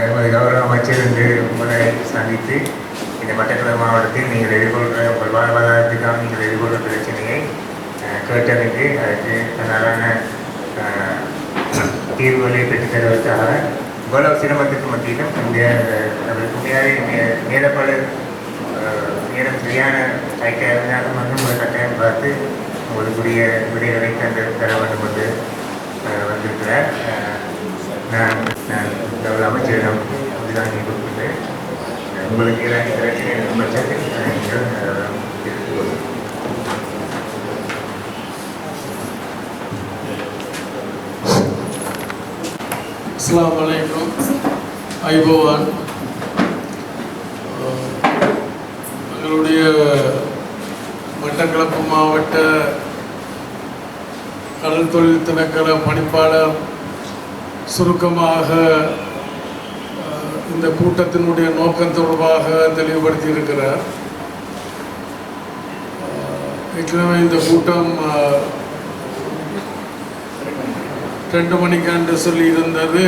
எமது கௌரவ அமைச்சர் என்று உங்களை சந்தித்து இந்த மட்டக்களப்பு மாவட்டத்தில் நீங்கள் எதிர்கொள்கிற உங்கள் வாழ்வாதாரத்துக்காக நீங்கள் எதிர்கொள்கிற பிரச்சனையை கேட்டறிந்து அதற்கு நல்லான தீர்வுகளை பெற்றுத்தருவதற்காக இவ்வளவு சிரமத்துக்கு மத்தியிலும் இந்த மேலப்படு நேரம் சரியான கைக்காக இருந்தாலும் வந்து உங்களை கட்டாயம் பார்த்து உங்களுக்குரிய விடைகளை தர வேண்டும் என்று வந்திருக்கிறார். நான் அமைச்சரிடம் இதுதான் கொடுக்கின்றேன். உங்களுக்கு ஏதாவது பிரச்சனை இருக்கும் பட்சத்தில் நீங்கள் தெரிவித்துக் அஸ்ஸலாமு அலைக்கும். ஐபோவான் எங்களுடைய மட்டக்களப்பு மாவட்ட கடல் தொழில் திணைக்கள பணிப்பாளர் சுருக்கமாக இந்த கூட்டத்தினுடைய நோக்கம் தொடர்பாக தெளிவுபடுத்தி இருக்கிறார். ஏற்கனவே இந்த கூட்டம் 2 மணிக்காண்டு சொல்லி இருந்தது.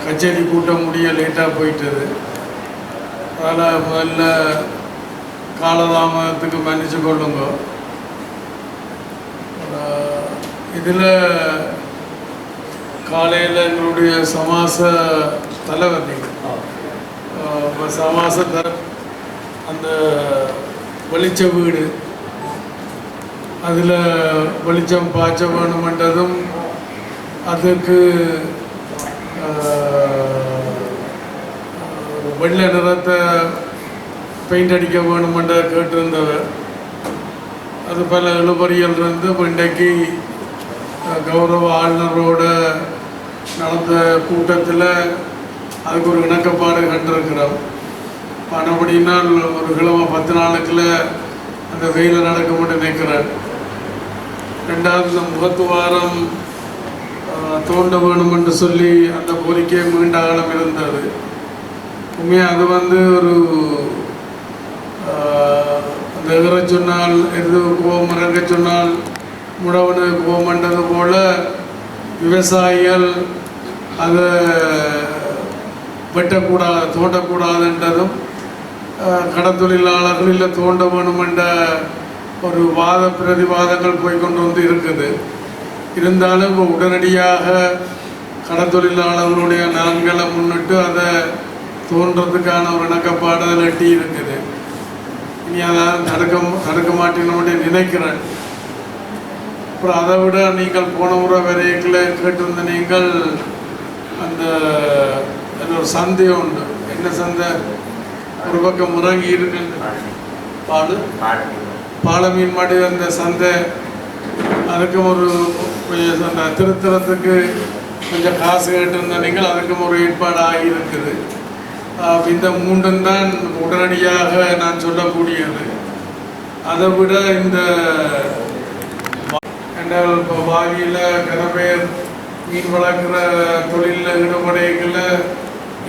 கச்சேரி கூட்டம் முடிய லேட்டாக போயிட்டது. அதனால் முதல்ல காலதாமதத்துக்கு மன்னிச்சு கொள்ளுங்க. இதில் காலையில் எங்களுடைய சமாச தலைவர் நீங்கள் சமாச அந்த வெளிச்ச வீடு அதில் வெளிச்சம் பாய்ச்ச வேணுமென்றதும் அதுக்கு வெள்ளை நிறத்தை பெயிண்ட் அடிக்க வேணுமென்ற கேட்டிருந்தவர். அது பல இழுபறிகள் இருந்து இன்றைக்கு கௌரவ ஆளுநரோட நடந்த கூட்டத்தில் அதுக்கு ஒரு இணக்கப்பாடு கண்டிருக்கிறோம். மறுபடினால் ஒரு கிழமை 10 நாளுக்குள்ள அந்த வெயில நடக்கும்னு நினைக்கிறேன். 2வது முகத்துவாரம் தோண்ட வேணும் என்று சொல்லி அந்த கோரிக்கை மீண்ட காலம் இருந்தது. உண்மையாக அது ஒரு அந்த எதிர சொன்னால் எது கோபம் இறங்க சொன்னால் முடவனு கோபம்ன்றது போல் விவசாயிகள் அதை வெட்டக்கூடாது தோண்டக்கூடாதுன்றதும் கடத்தொழிலாளர்கள் இல்லை தோண்ட வேணுமென்ற ஒரு வாத பிரதிவாதங்கள் போய்கொண்டு வந்து இருக்குது. இருந்தாலும் உடனடியாக கடத்தொழிலாளர்களுடைய நலன்களை முன்னிட்டு அதை தோன்றதுக்கான ஒரு இணக்கப்பாடு அதில் எட்டி இருக்குது. இனி அதை தடுக்க மாட்டேன்னு நினைக்கிறேன். அப்புறம் அதை விட நீங்கள் போன முறை வரையில் கேட்டிருந்த நீங்கள் அந்த ஒரு சந்தை உண்டு. என்ன சந்தை? ஒரு பக்கம் முறங்கி இருக்கு பாலமீன் மாடி அந்த சந்தை. அதுக்கும் ஒரு அந்த திருத்தலத்துக்கு கொஞ்சம் காசு கேட்டிருந்த நீங்கள் அதுக்கும் ஒரு ஏற்பாடு ஆகியிருக்குது. இந்த 3 தான் உடனடியாக நான் சொல்லக்கூடியது. அதை விட இந்த இப்போ வாகியில் கன பேர் மீன் வளர்க்குற தொழிலில் ஈடுபடைகளில்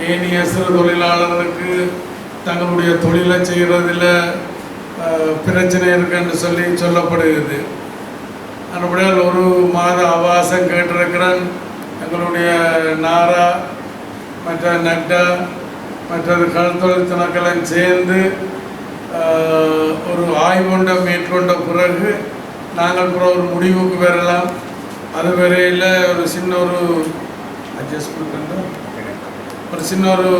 ஏனைய சிறு தொழிலாளர்களுக்கு தங்களுடைய தொழிலை செய்கிறதில் பிரச்சனை இருக்குன்னு சொல்லப்படுகிறது. அதுபடியால் 1 மாத அவகாசம் கேட்டிருக்கிறேன். எங்களுடைய நாரா மற்ற நட்டா மற்றது கடற்தொழில் திணைக்களம் சேர்ந்து ஒரு ஆய்வுண்ட மேற்கொண்ட பிறகு நாங்கள் கூட ஒரு முடிவுக்கு வரலாம். அது வரையில் ஒரு சின்ன ஒரு அட்ஜஸ்ட்மெண்ட் ஒரு சின்ன ஒரு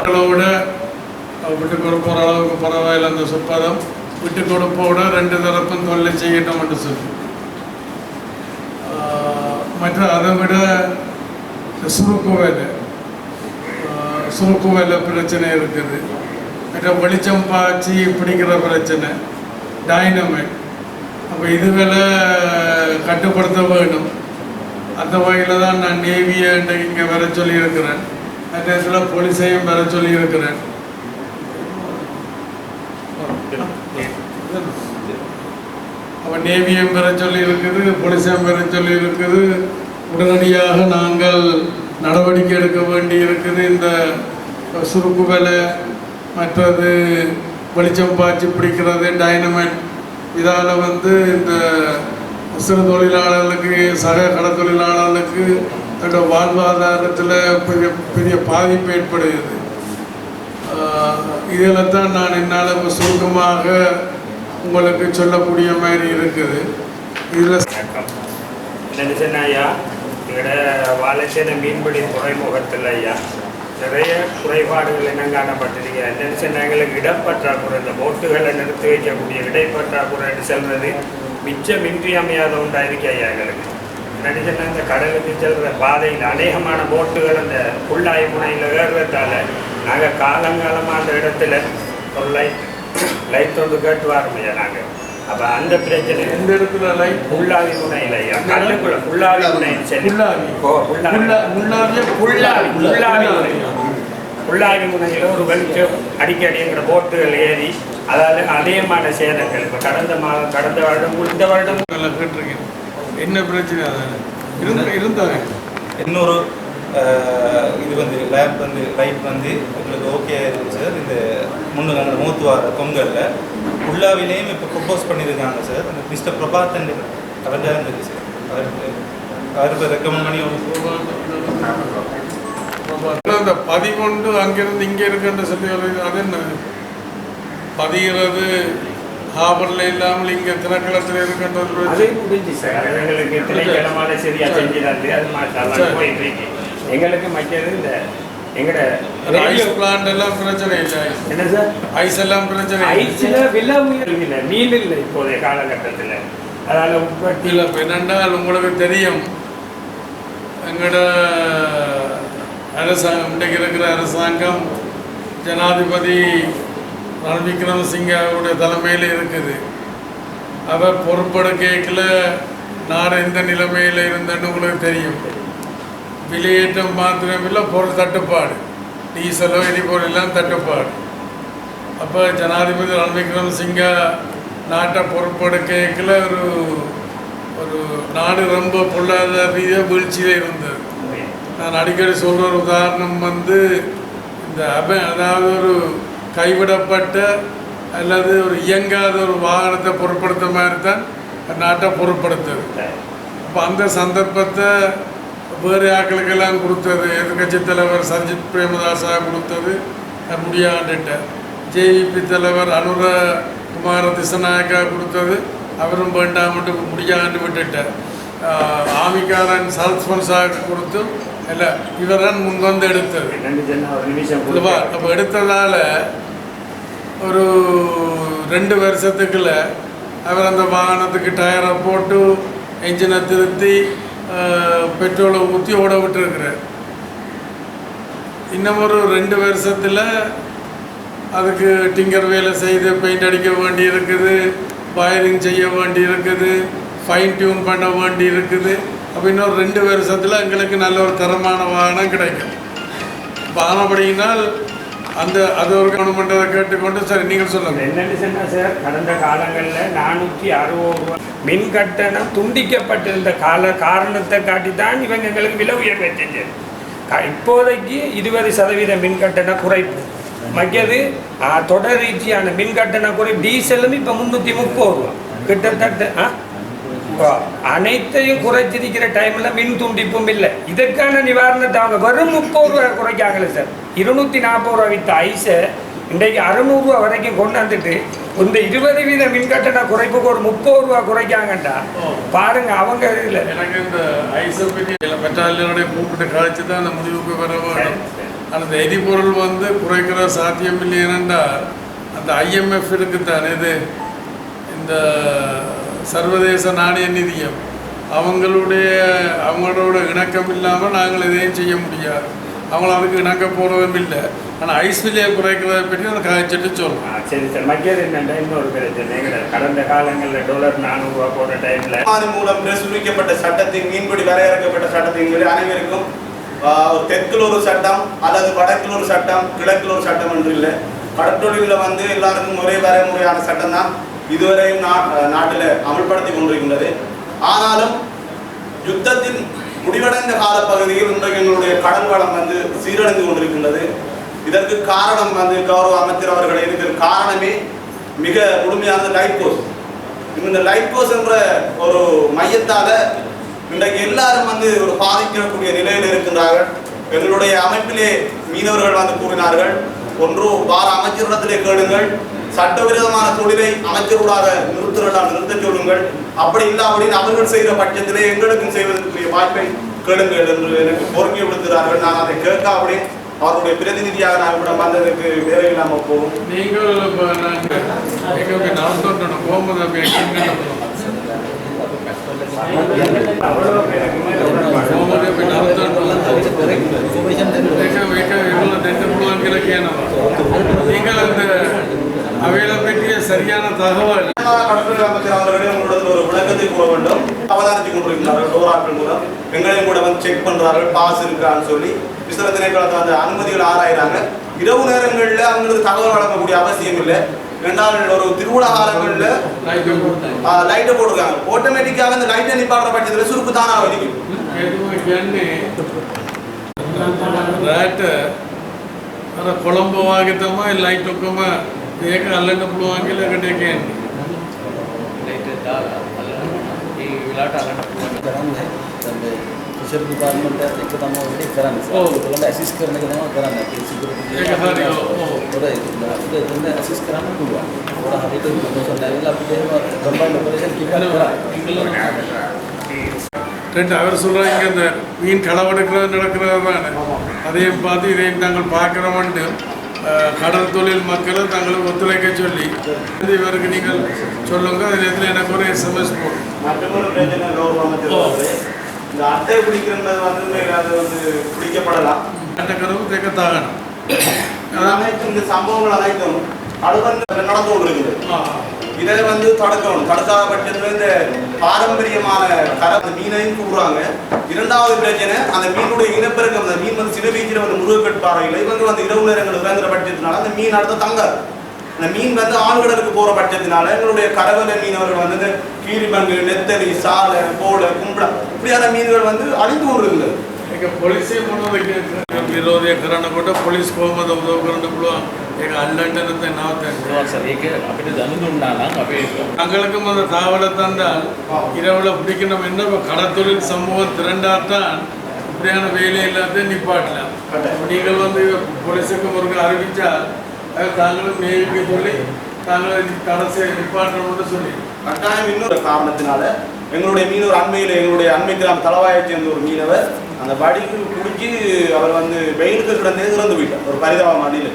அளவோட விட்டு கொடுப்போகிற அளவுக்கு பரவாயில்லை. அந்த சொற்பதம் விட்டு கொடுப்போட 2 தரப்பும் தொல்லை செய்யட்டும் என்று சொல்லி மற்ற அதை விட சுருக்கு வேலை பிரச்சனை இருக்குது. மற்ற வெளிச்சம் பாய்ச்சி பிடிக்கிற பிரச்சனை டைனமைட். அப்போ இதுகளை கட்டுப்படுத்த வேணும். அந்த வகையில் தான் நான் நேவியை இங்கே வர சொல்லியிருக்கிறேன். அந்த நேரத்தில் போலீஸையும் வர சொல்லியிருக்கிறேன். அப்போ நேவியும் பெற சொல்லி இருக்குது, போலீஸையும் பெற சொல்லி இருக்குது. உடனடியாக நாங்கள் நடவடிக்கை எடுக்க வேண்டி இருக்குது. இந்த சுருக்கு வேலை மற்றது வெளிச்சம் பாய்ச்சி பிடிக்கிறது டைனமைட் இதால் இந்த சிறு தொழிலாளர்களுக்கு சக கடத்தொழிலாளர்களுக்கு தன்னோட வாழ்வாதாரத்தில் பெரிய பெரிய பாதிப்பு ஏற்படுகிறது. இதில் தான் நான் என்னால் இப்போ சுருக்கமாக உங்களுக்கு சொல்லக்கூடிய மாதிரி இருக்குது. இதில் என்னென்னு ஐயா, எங்களோட வாழைச்சேனை மீன்பிடி துறைமுகத்தில் ஐயா நிறைய குறைபாடுகள் என்ன காணப்பட்டிருக்கு. என்னென்னு சொன்னால் எங்களுக்கு இடப்பற்றாக்குறை, இந்த போட்டுகளை நிறுத்தி வைக்கக்கூடிய இடைப்பற்றாக்குறைன்னு செல்வது மிச்சம் இன்றியமையாத உண்டாயிருக்கு ஐயா. எங்களுக்கு என்னென்னு சொன்னால் இந்த கடலுக்கு செல்கிற பாதையில் அநேகமான போட்டுகள் அந்த புல்லாய் முனையில் ஏறுறதால நாங்கள் காலங்காலமாக அந்த இடத்துல ஒரு லைட் ஒன்று கேட்டு வரோம் ஐயா. நாங்கள் அப்போ அந்த பிரச்சனை எந்த இடத்துல லைட் புல்லாவி முனையில் ஐயா, கடலுக்குள்ள புல்லாவி முனை சரி புல்லாவி முனையில் ஒரு வெளிச்சம் அடிக்கடி எங்களோட போட்டுகள் ஏறி அதாவது அதிகமான சேதங்கள். இப்போ கடந்த வருடம் இந்த வருடம் கேட்டிருக்கேன். என்ன பிரச்சனை அதான் இருந்தாங்க. இன்னொரு இது வந்து லேம்ப் வந்து லைட் வந்து உங்களுக்கு ஓகே இருக்குது சார். இந்த முன்னுக்கு மூத்துவார கொங்கலில் உள்ளாவிலேயும் இப்போ ப்ரொப்போஸ் பண்ணியிருக்காங்க சார். அந்த மிஸ்டர் பிரபாத்தன் கரெக்டாக இருந்தது சார். அவருக்கு ரெக்கமெண்ட் பண்ணி அந்த பதிகொண்டு அங்கிருந்து இங்கே இருக்குன்ற சொல்லி அது என்ன பதிகிறது ஹாபரில் இல்லாமல் இங்கே திணைக்களத்தில் இருக்கின்றது அதே முடிஞ்சு சார். எங்களுக்கு திணைக்களமான சரியாக செஞ்சுதாரு. அது மாற்றம் போயிட்டு எங்களுக்கு மற்றது இந்த எங்களோட ஐஸ் பிளான்ட் எல்லாம் பிரச்சனை இல்லை. என்ன சார் ஐஸ் எல்லாம் பிரச்சனை ஐஸில் விலை இல்லை, மீன் இல்லை இப்போதைய காலகட்டத்தில். அதனால் உற்பத்தி இல்லை. இப்போ என்னென்னால் உங்களுக்கு தெரியும், எங்களோட அரசாங்கம் இன்றைக்கு இருக்கிற அரசாங்கம் ஜனாதிபதி ரணில் விக்ரமசிங்கவுடைய தலைமையில் இருக்குது. அவர் பொறுப்பெடுக்கையில் நாடு எந்த நிலைமையில் இருந்தன்னு உங்களுக்கு தெரியும். விலையேற்றம் மாத்திரமில்லை, பொருள் தட்டுப்பாடு, டீசலோ எரிபொருள் எல்லாம் தட்டுப்பாடு. அப்போ ஜனாதிபதி ரணில் விக்ரமசிங்கா நாட்டை பொறுப்பெடுக்கையில் ஒரு நாடு ரொம்ப பொருளாதார ரீதியாக வீழ்ச்சியில் இருந்தது. நான் அடிக்கடி சொல்கிற ஒரு உதாரணம் வந்து இந்த அதாவது ஒரு கைவிடப்பட்ட அல்லது ஒரு இயங்காத ஒரு வாகனத்தை பொருட்படுத்த மாதிரி தான் நாட்டை பொருட்படுத்துது. அப்போ அந்த சந்தர்ப்பத்தை வேறு ஆக்களுக்கெல்லாம் கொடுத்தது எதிர்கட்சி தலைவர் சர்ஜித் பிரேமதாசா கொடுத்தது முடியாண்டுட்ட. ஜேவிபி தலைவர் அனுர குமார திசநாயக்கா கொடுத்தது அவரும் வேண்டாமட்டு முடியாண்டு விட்டுட்டார். ஆமிக்காரன் சல்ஸ்பன்ஸாக கொடுத்து இல்லை இவரான் முன் வந்து எடுத்தது. அப்போ எடுத்ததால் ஒரு 2 வருஷத்துக்குள்ள அவர் அந்த வாகனத்துக்கு டயரை போட்டு என்ஜினை திருத்தி பெட்ரோலை ஊற்றி ஓட விட்டுருக்கிறார். இன்னும் ஒரு 2 வருஷத்தில் அதுக்கு டிங்கர் வேலை செய்து பெயிண்ட் அடிக்க வேண்டி இருக்குது, வயரிங் செய்ய வேண்டி இருக்குது, ஃபைன் டியூன் பண்ண வேண்டி இருக்குது. அப்போ இன்னொரு 2 வருஷத்தில் எங்களுக்கு நல்ல ஒரு தரமான வாகனம் கிடைக்கும். வாகனப்படியினால் அந்த அது ஒரு கவர்மெண்ட்டை கேட்டுக்கொண்டு சரி நீங்கள் சொல்லுங்கள். என்னென்னு சொன்னால் சார், கடந்த காலங்களில் 460 ரூபா மின் கட்டணம் துண்டிக்கப்பட்டிருந்த காரணத்தை காட்டி தான் இவங்க எங்களுக்கு விலை உயர்வை செஞ்சது. இப்போதைக்கு 20% மின் கட்டண குறைப்பு, மற்றது தொடர் ரீதியான மின் கட்டண குறைப்பு. டீசலும் இப்போ 330 ரூபா கிட்டத்தட்ட அனைத்தையும் குறைச்சிருக்கிற டைமில் மின் துண்டிப்பும் இல்லை. இதற்கான நிவாரணத்தை அவங்க வெறும் 30 ரூபா குறைக்காங்களே சார். 240 ரூபா வித்த ஐஸை இன்றைக்கு 600 ரூபா வரைக்கும் கொண்டு வந்துட்டு இந்த 20% மின் கட்டண குறைப்புக்கு ஒரு 30 ரூபா குறைக்காங்கட்டா பாருங்க. அவங்க இதில் எனக்கு இந்த ஐஸை பற்றி மெட்டாலியோடைய கூப்பிட்டு கழிச்சு தான் அந்த முடிவுக்கு வர வேணும். அந்த எரிபொருள் வந்து குறைக்கிற சாத்தியம் இல்லை. ஏனென்றால் அந்த IMF இருக்குத்தான், இது இந்த சர்வதேச நாணய நிதியம், அவங்களோட இணக்கம் இல்லாமல் நாங்கள் எதையும் செய்ய முடியாது. அவங்கள அதுக்கு இணக்க போகிறதும் இல்லை. ஆனால் ஐஸ் விலையை குறைக்கிறத பற்றி அதை காய்ச்சிட்டு சொல்லலாம். சரி சார். மற்றது என்னென்னா இன்னொரு பிரச்சனை, கடந்த காலங்களில் $400 ரூபா போட்ட டைமில் மூலம் பிரசுரிக்கப்பட்ட சட்டத்தின் மீன்பிடி வரையறுக்கப்பட்ட சட்டத்தின் அனைவருக்கும் தெற்கில் ஒரு சட்டம் அல்லது வடக்கில் ஒரு சட்டம் கிழக்கில் ஒரு சட்டம் என்று இல்லை. கடற்றொழிலில் வந்து எல்லாருக்கும் ஒரே வரைமுறையான சட்டம் தான் இதுவரையும் நாட்டில் அமல்படுத்தி கொண்டிருக்கின்றது. ஆனாலும் யுத்தத்தின் முடிவடைந்த காலப்பகுதியில் இன்றைக்கு எங்களுடைய கடல் வளம் வந்து சீரடைந்து கொண்டிருக்கின்றது. இதற்கு காரணம் வந்து கௌரவ அமைச்சர் அவர்கள். இதற்கு காரணமே மிக முழுமையான லைட் போஸ்ட். இந்த லைட் கோஸ் என்ற ஒரு மையத்தால இன்றைக்கு எல்லாரும் வந்து ஒரு பாதிக்கக்கூடிய நிலையில் இருக்கின்றார்கள். எங்களுடைய அமைப்பிலே மீனவர்கள் வந்து கூறினார்கள், ஒன்று வார அமைச்சரிடத்திலே கேளுங்கள், சட்டவிரோதமான தொழிலை அமைச்சர்களாக நிறுத்த சொல்லுங்கள், அப்படி இல்லை அப்படின்னு அவர்கள் செய்கிற பட்சத்திலே எங்களுக்கும் செய்வதற்குரிய வாய்ப்பை கேளுங்கள் என்று எனக்கு கோரிக்கை விடுக்கிறார்கள். நான் அதை கேட்க அப்படி அவருடைய பிரதிநிதியாக நான் இவ்விடம் வந்ததற்கு வேற இல்லாமல் போகும். நீங்கள் நீங்கள் அந்த அவையில பற்றிய சரியான தகவல் கடற்கரை அமைச்சர் அவர்களிடம் உங்களிடத்தில் ஒரு விளக்கத்தை கூற வேண்டும். அவதானித்துக் கொண்டிருக்கிறார்கள். டோராக்கள் மூலம் எங்களையும் கூட வந்து செக் பண்றார்கள், பாஸ் இருக்கான்னு சொல்லி விசாரணை திணைக்களத்தை அந்த அனுமதிகள் ஆராயிறாங்க. இரவு நேரங்களில் அவங்களுக்கு தகவல் வழங்கக்கூடிய அவசியம் இல்லை. ரெண்டாவது ஒரு திருவிழா காலங்களில் லைட்டை போட்டிருக்காங்க. ஆட்டோமேட்டிக்காக அந்த லைட்டை நிப்பாடுற பட்சத்தில் சுருப்பு தானா வலிக்கும். කොළඹ වාගේ තමයි ලයිට් ඔක්කොම ඒක අල්ලන්න පුළුවන් කියලා එකට කියන්නේ. ලයිට් දාලා අල්ලන්න ඒ විලාට අල්ලන්න පුළුවන් කරන්නේ. දැන් ෆිෂර් ඩිපාර්ට්මන්ට් එකත් එක්ක තමයි වැඩි කරන්නේ. ඒගොල්ලන්ට ඇසිස්ට් කරන එක තමයි කරන්නේ. ඒ සිකියුරිටි ඒක හරි. අපිට එතන ඇසිස්ට් කරන්න පුළුවන්. ඒකට හරියට ඉන්ෆර්මේෂන් දැනලා අපිට එහෙම කම්බයින්ඩ් ඔපරේෂන් කිව්වා. ரெண்டு அவர் சொல்கிறாங்க இந்த மீன் களவெடுக்கிறது நடக்கிறது தானே, அதையும் பார்த்து இதையும் நாங்கள் பார்க்குறோம்ட்டு கடல் தொழில் மக்களை தங்களுக்கு ஒத்துழைக்க சொல்லி இவருக்கு நீங்கள் சொல்லுங்க. அது நேரத்தில் எனக்கு ஒரு SMS போடும். மற்றொரு பிரச்சனை கௌரவ இந்த அட்டை பிடிக்கிறது வந்து அது வந்து பிடிக்கப்படலாம். அந்த கதவு தேக்கத்தாகணும். அனைத்தும் இந்த சம்பவங்கள் அனைத்தும் அடுத்த நடந்து கொண்டிருக்குது. இதை வந்து தடுக்கணும். தடுக்காத பட்சத்தில் இந்த பாரம்பரியமான அந்த மீனையும் கூடுறாங்க. இரண்டாவது பிரச்சனை அந்த மீனுடைய இனப்பெருக்கம். அந்த மீன் வந்து சிறு வீச்சில் வந்து முருகக்கட்பாறையில் இவங்க வந்து இரவு நேரங்கள் இறங்குற பட்சத்தினால அந்த மீன் அடுத்த தங்காது. அந்த மீன் வந்து ஆழ்கடலுக்கு போகிற பட்சத்தினால எங்களுடைய கடவுளை மீனவர்கள் வந்து இந்த கீரிபங்கு, நெத்தலி, சாலை, கோலை, கும்பளா இப்படியான மீன்கள் வந்து அழிந்து கொண்டிருக்குது. ಈಗ ಪೊಲೀಸೇ ಮಾಡೋದಕ್ಕೆ ವಿರೋಧಿ ಕರಣ ಕೊಟ್ಟ ಪೊಲೀಸ್ ಹೋಗೋದು ಉದೋಗರನ್ನು ಬಿಡುವ ಈಗ ಅಲ್ಲಂಟನಂತೆ ನಾವು ತಂದು சரி ඒක අපිට දැනුම් දුන්නා නම් අපි தங்களுக்கும் அந்த தாவலை தந்தால் இரவுல பிடிக்கணும். என்ன கடத்தொழில் சமூகம் திரண்டாத்தான் இப்படியான வேலை இல்லாத நிப்பாட்டலாம். நீங்கள் வந்து போலீஸுக்கு ஒரு அறிவித்தால் அது தாங்களும் மேய்க்க சொல்லி தாங்களை கடைசி நிப்பாட்டணும்னு சொல்லி கட்டாயம். இன்னொரு காரணத்தினால எங்களுடைய மீனவர் எங்களுடைய அண்மை கிராம தளவாயை சேர்ந்த ஒரு மீனவர் அந்த படிக்கு குடிச்சு அவர் வந்து வெயிலுக்கு கிடந்தே இறந்து போயிட்டார். ஒரு பரிதாபம் அடியில்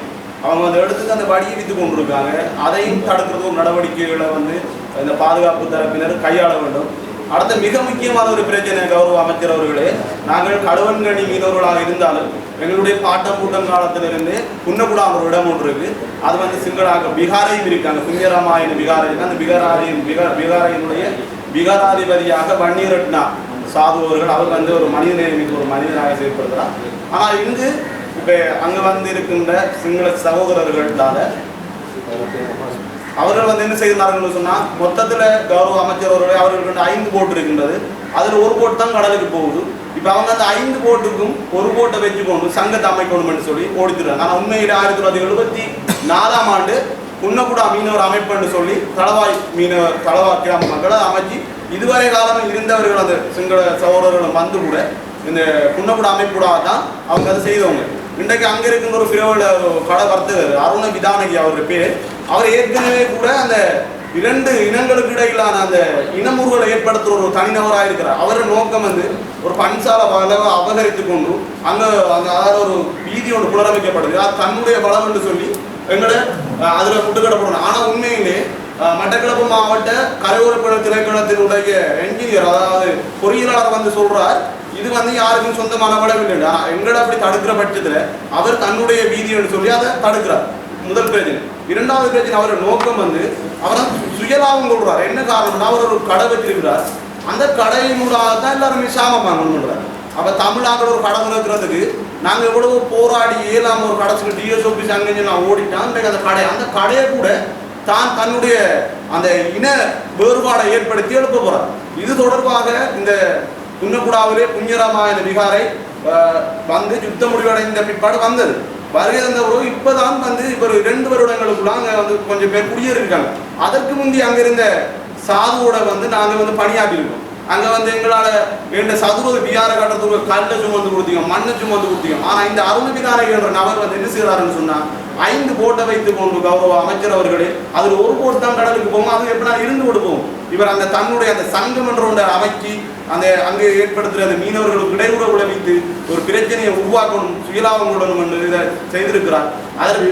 அவங்க அந்த இடத்துக்கு அந்த படியை விற்று கொண்டிருக்காங்க. அதையும் தடுக்கிறது ஒரு நடவடிக்கைகளை வந்து இந்த பாதுகாப்பு தரப்பினர் கையாள வேண்டும். அடுத்த மிக முக்கியமான ஒரு பிரச்சனை கௌரவ அமைச்சர் அவர்களே, நாங்கள் கடுவன்கணி மீனவர்களாக இருந்தாலும் எங்களுடைய பாட்டம் கூட்டம் காலத்திலிருந்து புன்னகுடாம் ஒரு இடம் ஒன்று இருக்கு. அது வந்து சிங்களாக பிகாரையும் இருக்காங்க. புண்ணியராமாயண பிகாரை இருக்கு. அந்த பிகாரையினுடைய பிகாராதிபதியாக வன்னியரட்னா சாது அவர்கள் அவர் வந்து ஒரு மனிதநேயமிக்கு ஒரு மனிதனாக செயல்படுத்துகிறார். ஆனால் இங்கு இப்போ அங்கே வந்து இருக்கின்ற சிங்கள சகோதரர்களால அவர்கள் வந்து என்ன செய்கிறார்கள் சொன்னால் மொத்தத்தில் கௌரவ அமைச்சர் அவர்களுக்கு 5 போட் இருக்கின்றது. அதில் ஒரு போட் தான் கடலுக்கு போகுது. இப்போ அவங்க அந்த 5 போட்டுக்கும் ஒரு போட்டை வச்சுக்கொண்டு சங்கத்தை அமைக்கணும்னு சொல்லி ஓடித்துறாங்க. ஆனால் உண்மையில் 1974ஆம் ஆண்டு புன்னகுடா மீனவர் அமைப்புன்னு சொல்லி தளவாய் கிராம மக்களை அமைச்சு இதுவரை காலம் இருந்தவர்கள் அந்த சிங்கள சகோதரர்களும் வந்து கூட இந்த புன்னகுடா அமைப்புடாக தான் அவங்க அதை செய்தவங்க. இன்றைக்கு அங்கே இருக்கின்ற ஒரு பிரபல கடை வர்த்தகர் அருண விதானகி அவருடைய பேர். அவர் ஏற்கனவே கூட அந்த 2 இனங்களுக்கு இடையிலான அந்த இனமுறுகளை ஏற்படுத்துகிற ஒரு தனிநபராக இருக்கிறார். அவரோட நோக்கம் வந்து ஒரு பன்சால வளவை அபகரித்து கொண்டு அங்கே அதாவது ஒரு வீதி ஒன்று புனரமைக்கப்படுது. அது தன்னுடைய பலம் என்று சொல்லி எங்களை அதில் புட்டுக்கடப்படணும். ஆனால் உண்மையிலே மட்டக்களப்பு மாவட்ட கரையோர திணைக்களத்தினுடைய என்ஜினியர் அதாவது பொறியியலாளர் வந்து சொல்றார், இது வந்து யாருக்கும் சொந்தமான வளவில்லை. ஆனால் எங்களை அப்படி தடுக்கிற பட்சத்தில் அவர் தன்னுடைய வீதின்னு சொல்லி அதை தடுக்கிறார். முதல் பிரச்சனை. இரண்டாவது பிரச்சனை, அவரோட நோக்கம் வந்து அவரை சுயலாபம் கொள்றார். என்ன காரணம்னா அவர் ஒரு கடை வச்சிருக்கிறார். அந்த கடையினூடாக தான் எல்லாருமே சாமம் வாங்கணுன்றார். அப்போ தமிழ்நாட்டில் ஒரு கடை இருக்கிறதுக்கு நாங்கள் எவ்வளவு போராடி ஏழாம ஒரு கடைசிக்கு டிஎஸ் ஆஃபீஸ் அங்கே நான் ஓடிட்டான். அந்த கடையை கூட தான் தன்னுடைய அந்த இன வேறுபாடை ஏற்படுத்தி எழுப்ப போறார். இது தொடர்பாக இந்த புன்னகுடாவிலே புண்ணியராமாயண விகாரை வந்து யுத்த முடிவடைந்த பிற்பாடு வந்தது. வருகை தந்தவரும் இப்போதான் வந்து இப்போ 2 வருடங்களுக்குள்ள அங்கே வந்து கொஞ்சம் பேர் குடியேறிருக்காங்க. அதற்கு முந்தி அங்கிருந்த சாதுவோட வந்து நாங்கள் வந்து பணியாற்றிருக்கோம். அங்கே வந்து எங்களால் எந்த சதுரது விகார கட்டத்துக்கு கல்லை சுமந்து கொடுத்தீங்க, மண்ணை சுமந்து கொடுத்தீங்க. ஆனால் இந்த அருள் விகாரை என்ற நபர் வந்து என்ன செய்கிறாருன்னு சொன்னால் 5 போட்டை வைத்து கொண்டு கௌரவ அமைச்சர் அவர்களே, அதில் ஒரு போட்டு தான் கடலுக்கு போகும், அது எப்படினா இருந்து கொடுப்போம். இவர் அந்த தன்னுடைய அந்த சங்கம் என்ற ஒன்றை அமைக்கி அந்த அங்கே ஏற்படுத்துகிற அந்த மீனவர்களுக்கு இடையூறு விளைவித்து ஒரு பிரச்சனையை உருவாக்கணும், சுயலாபம் கொள்ளணும் என்று இதை செய்திருக்கிறார். அதற்கு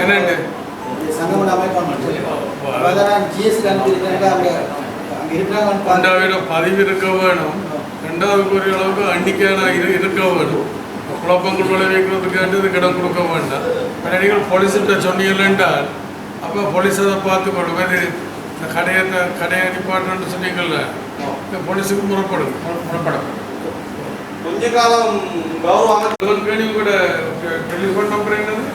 என்னண்டு பதிவு இருக்க வேணும். 2வது கூறிய அளவுக்கு அன்னிக்கான இருக்க வேணும். குழப்பங்கள் விளைவிக்கிறதுக்காண்டு இது இடம் கொடுக்க வேண்டாம். நீங்கள் போலீஸ்கிட்ட சொன்னீர்கள் என்றால் அப்போ போலீஸ் அதை பார்த்துக்கொள்ளும். இது இந்த கடையை நிப்பாட்டணும்னு சொன்னீங்கல்ல, இந்த போலீஸுக்கு முறப்படும். கொஞ்ச காலம் கௌரவ அமைச்சர் கூட டெலிஃபோன் நம்பர் என்னது?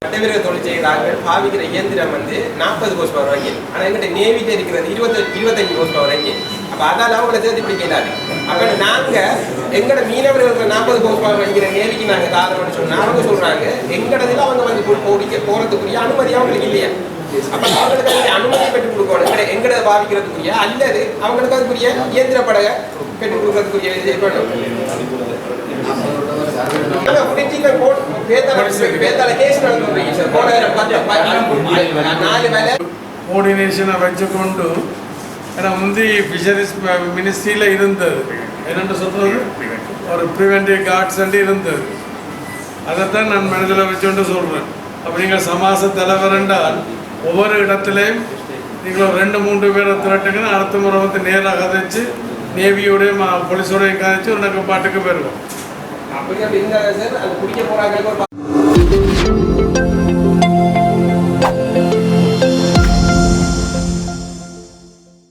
கட்டவிரக தொழிற்செய்கிறார்கள். பாவிக்கிற இயந்திரம் வந்து 40 கோஸ் பவர் வரைக்கும். ஆனால் எங்கிட்ட நேவிட்ட இருக்கிறது 25 கோஸ் பவர் வரைக்கும். அப்போ அதால் அவங்களை சேர்த்து இப்படி கேட்டாரு. அப்போ நாங்கள் எங்கட மீனவர்களுக்கு 40 கோஸ் பவர் வைக்கிற நேவிக்கு நாங்கள் தாரோம்னு சொன்னால் அவங்க சொல்கிறாங்க எங்கடதில் அவங்க வந்து போகிறதுக்குரிய அனுமதி அவங்களுக்கு இல்லையா. அப்போ அவங்களுக்கு அதுக்கு அனுமதியை பெற்றுக் கொடுக்கணும். எங்கட பாவிக்கிறதுக்குரிய அல்லது அவங்களுக்கு அதுக்குரிய இயந்திர படகை பெற்றுக் கொடுக்கறதுக்குரிய இது பண்ணணும். கோஆர்டினேஷனை வச்சுக்கொண்டு ஏன்னா முந்தி ஃபிஷரிஸ் மினிஸ்ட்ரியில் இருந்தது என்னென்று சொல்கிறது ஒரு ப்ரிவென்டிவ் கார்ட்ஸ் அண்டு இருந்தது. அதைத்தான் நான் மனதில் வச்சுக்கொண்டு சொல்கிறேன். அப்போ நீங்கள் சமாச தலைவர் என்றால் ஒவ்வொரு இடத்துலையும் நீங்கள் 2-3 பேரை திரட்டுங்கன்னா அடுத்த முறை வந்து நேராக கதைச்சு நேவியோடையும் போலீஸோடையும் கதைச்சு ஒரு நக்கப்பாட்டுக்கு போயிடுவோம். அப்படி இருந்தால் சார் அது குடிக்க போகிறாங்க.